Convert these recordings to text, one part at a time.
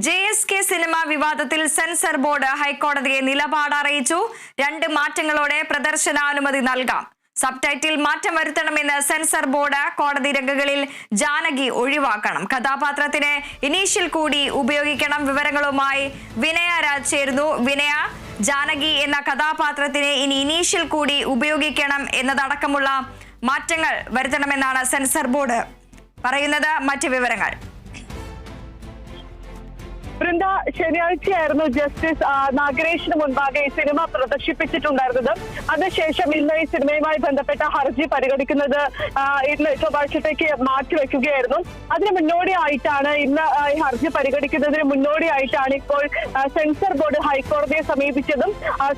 JSK cinema വിവാദത്തിൽ censor board ഹൈക്കോടതിയെ നിലപാട് അറിയിച്ചു. 2 മാറ്റങ്ങളോടെ പ്രദർശനാനുമതി നൽകാം. സബ്ടൈറ്റിൽ മാറ്റം വരുത്തണമെന്ന് സെൻസർ ബോർഡ്. കോടതി രംഗങ്ങളിൽ ജാനകി ഒഴിവാക്കണം. കഥാപാത്രത്തിന് ഇനീഷ്യൽ കൂടി ഉപയോഗിക്കണം. വിവരങ്ങളുമായി വിനയ രാജ് ചേരുന്നു. വിനയ, ജാനകി എന്ന കഥാപാത്രത്തിന് ഇനി ഇനീഷ്യൽ കൂടി ഉപയോഗിക്കണം എന്നതടക്കമുള്ള മാറ്റങ്ങൾ വരുത്തണമെന്നാണ് സെൻസർ ബോർഡ് പറയുന്നത്. മറ്റ് വിവരങ്ങൾ. വൃന്ദ, ശനിയാഴ്ചയായിരുന്നു ജസ്റ്റിസ് നാഗരേഷിന് മുൻപാകെ ഈ സിനിമ പ്രദർശിപ്പിച്ചിട്ടുണ്ടായിരുന്നത്. അതിനുശേഷം ഇന്ന് ഈ സിനിമയുമായി ബന്ധപ്പെട്ട ഹർജി പരിഗണിക്കുന്നത് ഇന്ന് ചൊവ്വാഴ്ചത്തേക്ക് മാറ്റിവെക്കുകയായിരുന്നു. അതിന് മുന്നോടിയായിട്ടാണ് ഇന്ന് ഈ ഹർജി പരിഗണിക്കുന്നതിന് മുന്നോടിയായിട്ടാണ് ഇപ്പോൾ സെൻസർ ബോർഡ് ഹൈക്കോടതിയെ സമീപിച്ചതും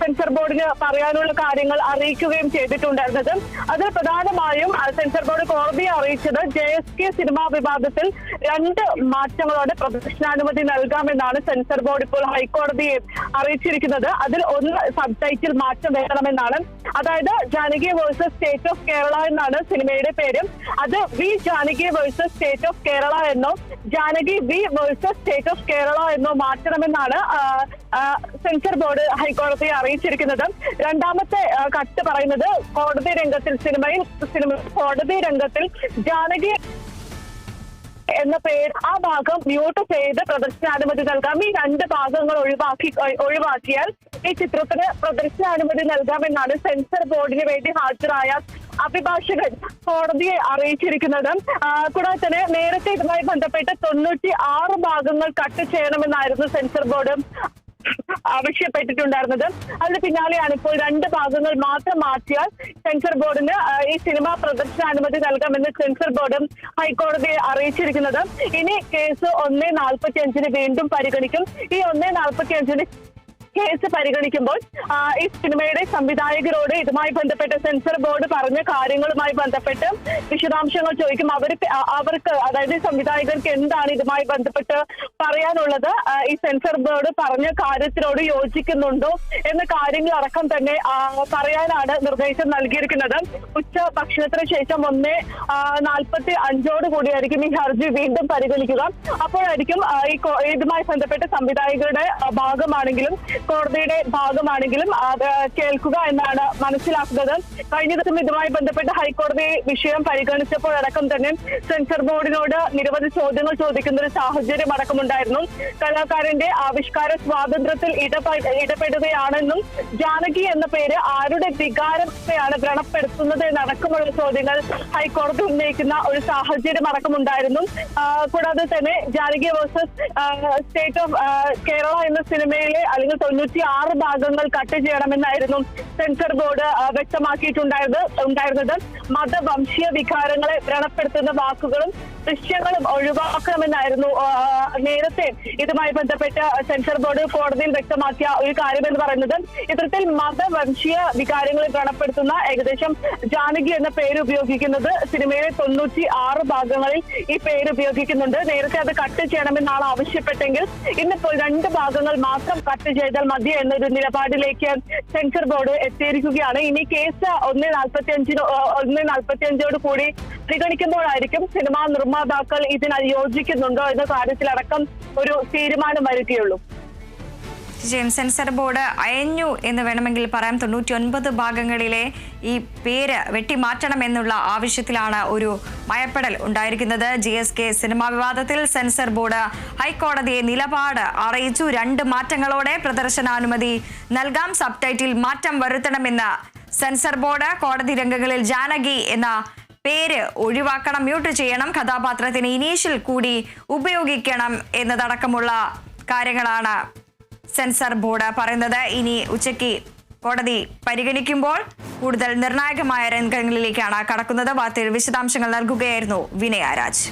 സെൻസർ ബോർഡിന് പറയാനുള്ള കാര്യങ്ങൾ അറിയിക്കുകയും ചെയ്തിട്ടുണ്ടായിരുന്നത്. അതിൽ പ്രധാനമായും സെൻസർ ബോർഡ് കോടതിയെ അറിയിച്ചത് JSK സിനിമാ വിവാദത്തിൽ 2 മാറ്റങ്ങളോടെ പ്രദർശനാനുമതി നൽകാമെന്നാണ് സെൻസർ ബോർഡ് ഇപ്പോൾ ഹൈക്കോടതിയെ അറിയിച്ചിരിക്കുന്നത്. അതിൽ ഒന്ന് സബ്ടൈറ്റിൽ മാറ്റം വേണമെന്നാണ്. അതായത് Janaki versus state of Kerala എന്നാണ് സിനിമയുടെ പേര്. അത് V Janaki versus state of Kerala എന്നോ Janaki V versus state of Kerala എന്നോ മാറ്റണമെന്നാണ് സെൻസർ ബോർഡ് ഹൈക്കോടതിയെ അറിയിച്ചിരിക്കുന്നത്. രണ്ടാമത്തെ കത്ത് പറയുന്നത് കോടതി രംഗത്തിൽ കോടതി രംഗത്തിൽ ജാനകി എന്ന പേര് ആ ഭാഗം മ്യൂട്ട് ചെയ്ത് പ്രദർശനാനുമതി നൽകാം. ഈ 2 ഭാഗങ്ങൾ ഒഴിവാക്കിയാൽ ഈ ചിത്രത്തിന് പ്രദർശനാനുമതി നൽകാമെന്നാണ് സെൻസർ ബോർഡിന് വേണ്ടി ഹാജരായ അഭിഭാഷകൻ കോടതിയെ അറിയിച്ചിരിക്കുന്നത്. കൂടാതെ തന്നെ നേരത്തെ ഇതുമായി ബന്ധപ്പെട്ട് 96 ഭാഗങ്ങൾ കട്ട് ചെയ്യണമെന്നായിരുന്നു സെൻസർ ബോർഡ് ആവശ്യപ്പെട്ടിട്ടുണ്ടായിരുന്നത്. അതിന് പിന്നാലെയാണ് ഇപ്പോൾ 2 ഭാഗങ്ങൾ മാത്രം മാറ്റിയാൽ സെൻസർ ബോർഡിന് ഈ സിനിമ പ്രദർശനാനുമതി നൽകാമെന്ന് സെൻസർ ബോർഡ് ഹൈക്കോടതിയെ അറിയിച്ചിരിക്കുന്നത്. ഇനി കേസ് 1:45 വീണ്ടും പരിഗണിക്കും. ഈ 1:45 കേസ് പരിഗണിക്കുമ്പോൾ ഈ സിനിമയുടെ സംവിധായകരോട് ഇതുമായി ബന്ധപ്പെട്ട് സെൻസർ ബോർഡ് പറഞ്ഞ കാര്യങ്ങളുമായി ബന്ധപ്പെട്ട് വിശദാംശങ്ങൾ ചോദിക്കും. അവർക്ക് അതായത് സംവിധായകർക്ക് എന്താണ് ഇതുമായി ബന്ധപ്പെട്ട് പറയാനുള്ളത്, ഈ സെൻസർ ബോർഡ് പറഞ്ഞ കാര്യത്തിനോട് യോജിക്കുന്നുണ്ടോ എന്ന കാര്യങ്ങളടക്കം തന്നെ പറയാനാണ് നിർദ്ദേശം നൽകിയിരിക്കുന്നത്. ഉച്ച ഭക്ഷണത്തിന് ശേഷം 1:45 കൂടിയായിരിക്കും ഈ ഹർജി വീണ്ടും പരിഗണിക്കുക. അപ്പോഴായിരിക്കും ഇതുമായി ബന്ധപ്പെട്ട് സംവിധായകരുടെ ഭാഗമാണെങ്കിലും കോടതിയുടെ ഭാഗമാണെങ്കിലും കേൾക്കുക എന്നാണ് മനസ്സിലാക്കുന്നത്. കഴിഞ്ഞ ദിവസം ഇതുമായി ബന്ധപ്പെട്ട് ഹൈക്കോടതി വിഷയം പരിഗണിച്ചപ്പോഴടക്കം തന്നെ സെൻസർ ബോർഡിനോട് നിരവധി ചോദ്യങ്ങൾ ചോദിക്കുന്ന ഒരു സാഹചര്യം അടക്കമുണ്ടായിരുന്നു. കലാകാരന്റെ ആവിഷ്കാര സ്വാതന്ത്ര്യത്തിൽ ഇടപെടുകയാണെന്നും ജാനകി എന്ന പേര് ആരുടെ വികാരത്തെയാണ് വ്രണപ്പെടുത്തുന്നത് എന്നടക്കമുള്ള ചോദ്യങ്ങൾ ഹൈക്കോടതി ഉന്നയിക്കുന്ന ഒരു സാഹചര്യം അടക്കമുണ്ടായിരുന്നു. കൂടാതെ തന്നെ Janaki versus state of Kerala എന്ന സിനിമയിലെ അല്ലെങ്കിൽ 96 ഭാഗങ്ങൾ കട്ട് ചെയ്യണമെന്നായിരുന്നു സെൻസർ ബോർഡ് വ്യക്തമാക്കിയിട്ടുണ്ടായിരുന്നത്. മതവംശീയ വികാരങ്ങളെ വ്രണപ്പെടുത്തുന്ന വാക്കുകളും ദൃശ്യങ്ങളും ഒഴിവാക്കണമെന്നായിരുന്നു നേരത്തെ ഇതുമായി ബന്ധപ്പെട്ട് സെൻസർ ബോർഡ് കോടതിയിൽ വ്യക്തമാക്കിയ ഒരു കാര്യമെന്ന് പറയുന്നത്. ഇത്തരത്തിൽ മതവംശീയ വികാരങ്ങളെ വ്രണപ്പെടുത്തുന്ന ഏകദേശം ജാനകി എന്ന പേര് ഉപയോഗിക്കുന്നത് സിനിമയിലെ 96 ഭാഗങ്ങളിൽ ഈ പേര് ഉപയോഗിക്കുന്നുണ്ട്. നേരത്തെ അത് കട്ട് ചെയ്യണമെന്നാണ് ആവശ്യപ്പെട്ടെങ്കിൽ ഇന്നിപ്പോൾ 2 ഭാഗങ്ങൾ മാത്രം കട്ട് ചെയ്താൽ മതി എന്നൊരു നിലപാടിലേക്ക് സെൻസർ ബോർഡ് എത്തിയിരിക്കുകയാണ്. ഇനി കേസ് 1:45 കൂടി പരിഗണിക്കുമ്പോഴായിരിക്കും സിനിമാ നിർമ്മാതാക്കൾ ഇതിന് യോജിക്കുന്നുണ്ടോ എന്ന കാര്യത്തിലടക്കം ഒരു തീരുമാനം വരികയുള്ളൂ. സെൻസർ ബോർഡ് അയഞ്ഞു എന്ന് വേണമെങ്കിൽ പറയാം. 99 ഭാഗങ്ങളിലെ ഈ പേര് വെട്ടിമാറ്റണമെന്നുള്ള ആവശ്യത്തിലാണ് ഒരു മയപ്പെടൽ ഉണ്ടായിരിക്കുന്നത്. JSK സിനിമാ വിവാദത്തിൽ സെൻസർ ബോർഡ് ഹൈക്കോടതിയെ നിലപാട് അറിയിച്ചു. 2 മാറ്റങ്ങളോടെ പ്രദർശനാനുമതി നൽകാം. സബ്ടൈറ്റിൽ മാറ്റം വരുത്തണമെന്ന് സെൻസർ ബോർഡ്. കോടതി രംഗങ്ങളിൽ ജാനകി എന്ന പേര് ഒഴിവാക്കണം, മ്യൂട്ട് ചെയ്യണം. കഥാപാത്രത്തിന് ഇനീഷ്യൽ കൂടി ഉപയോഗിക്കണം എന്നതടക്കമുള്ള കാര്യങ്ങളാണ് സെൻസർ ബോർഡ് പറയുന്നത്. ഇനി ഉച്ചയ്ക്ക് കോടതി പരിഗണിക്കുമ്പോൾ കൂടുതൽ നിർണായകമായ രംഗങ്ങളിലേക്കാണ് കടക്കുന്നത്. വാർത്തയിൽ വിശദാംശങ്ങൾ നൽകുകയായിരുന്നു വിനയ രാജ്.